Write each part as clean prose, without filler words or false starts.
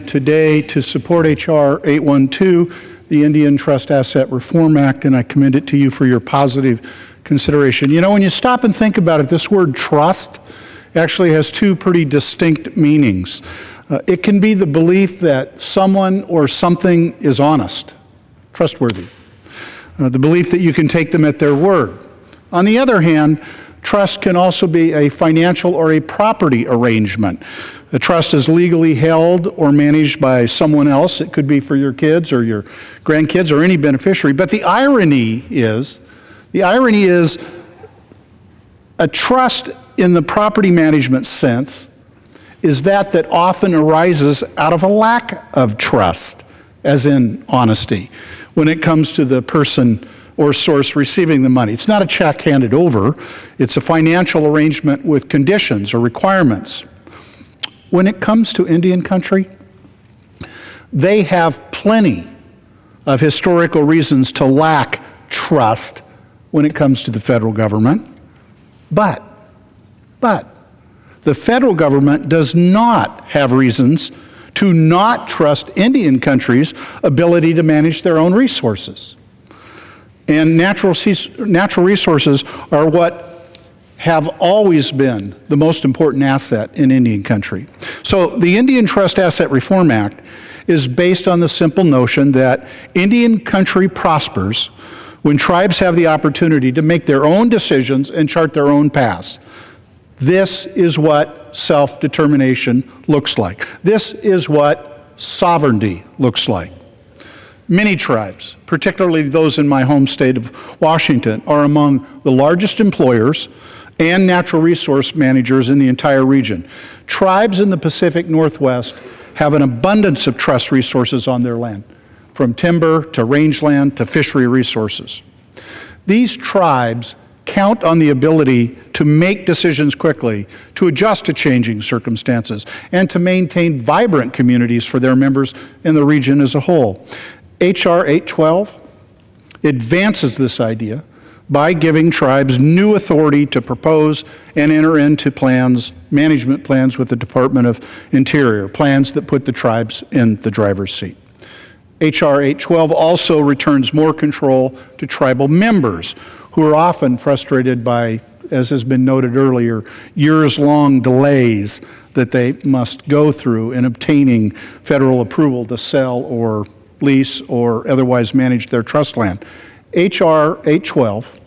today to support H.R. 812, the Indian Trust Asset Reform Act, and I commend it to you for your positive consideration. You know, when you stop and think about it, this word trust actually has two pretty distinct meanings. It can be the belief that someone or something is honest, trustworthy. The belief that you can take them at their word. On the other hand, trust can also be a financial or a property arrangement. The trust is legally held or managed by someone else. It could be for your kids or your grandkids or any beneficiary. But the irony is a trust in the property management sense is that often arises out of a lack of trust, as in honesty, when it comes to the person or source receiving the money. It's not a check handed over. It's a financial arrangement with conditions or requirements. When it comes to Indian country, they have plenty of historical reasons to lack trust when it comes to the federal government. But the federal government does not have reasons to not trust Indian country's ability to manage their own resources. And natural resources are what have always been the most important asset in Indian country. So the Indian Trust Asset Reform Act is based on the simple notion that Indian country prospers when tribes have the opportunity to make their own decisions and chart their own paths. This is what self-determination looks like. This is what sovereignty looks like. Many tribes, particularly those in my home state of Washington, are among the largest employers and natural resource managers in the entire region. Tribes in the Pacific Northwest have an abundance of trust resources on their land, from timber to rangeland to fishery resources. These tribes count on the ability to make decisions quickly, to adjust to changing circumstances, and to maintain vibrant communities for their members in the region as a whole. H.R. 812 advances this idea by giving tribes new authority to propose and enter into plans, management plans with the Department of Interior, plans that put the tribes in the driver's seat. H.R. 812 also returns more control to tribal members, who are often frustrated by, as has been noted earlier, years-long delays that they must go through in obtaining federal approval to sell or lease or otherwise manage their trust land. H.R. 812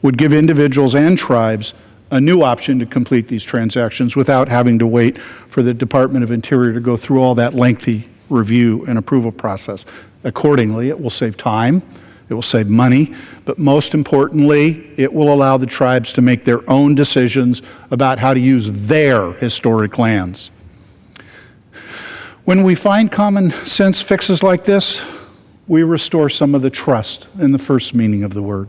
would give individuals and tribes a new option to complete these transactions without having to wait for the Department of Interior to go through all that lengthy review and approval process. Accordingly, it will save time, it will save money, but most importantly, it will allow the tribes to make their own decisions about how to use their historic lands. When we find common sense fixes like this, we restore some of the trust in the first meaning of the word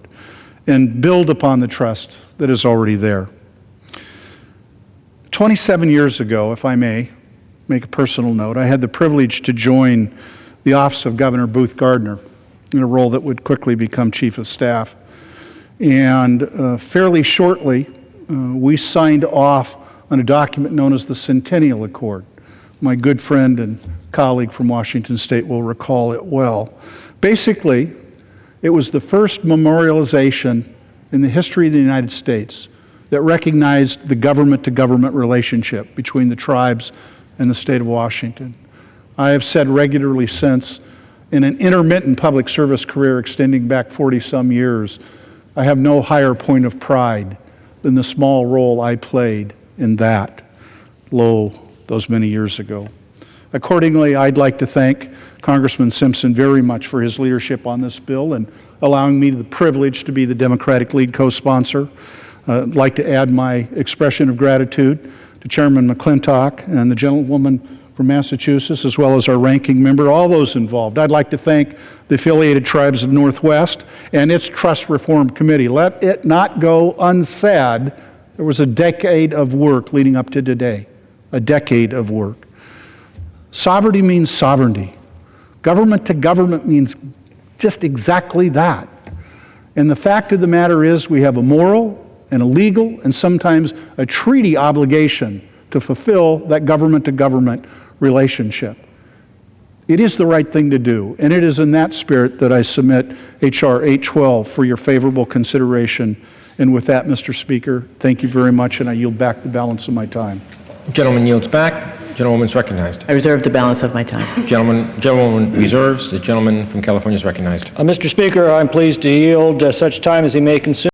and build upon the trust that is already there. 27 years ago, if I may make a personal note, I had the privilege to join the office of Governor Booth Gardner in a role that would quickly become Chief of Staff. And fairly shortly, we signed off on a document known as the Centennial Accord. My good friend and colleague from Washington State will recall it well. Basically, it was the first memorialization in the history of the United States that recognized the government-to-government relationship between the tribes and the state of Washington. I have said regularly since, in an intermittent public service career extending back 40-some years, I have no higher point of pride than the small role I played in that, those many years ago. Accordingly, I'd like to thank Congressman Simpson very much for his leadership on this bill and allowing me the privilege to be the Democratic lead co-sponsor. I'd like to add my expression of gratitude to Chairman McClintock and the gentlewoman from Massachusetts, as well as our ranking member, all those involved. I'd like to thank the affiliated tribes of Northwest and its Trust Reform Committee. Let it not go unsaid, there was a decade of work leading up to today, a decade of work. Sovereignty means sovereignty. Government to government means just exactly that. And the fact of the matter is we have a moral and a legal and sometimes a treaty obligation to fulfill that government to government relationship. It is the right thing to do, and it is in that spirit that I submit H.R. 812 for your favorable consideration. And with that, Mr. Speaker, thank you very much, and I yield back the balance of my time. Gentleman yields back. Gentlewoman's recognized. I reserve the balance of my time. Gentlewoman reserves. The gentleman from California is recognized. Mr. Speaker, I'm pleased to yield such time as he may consume.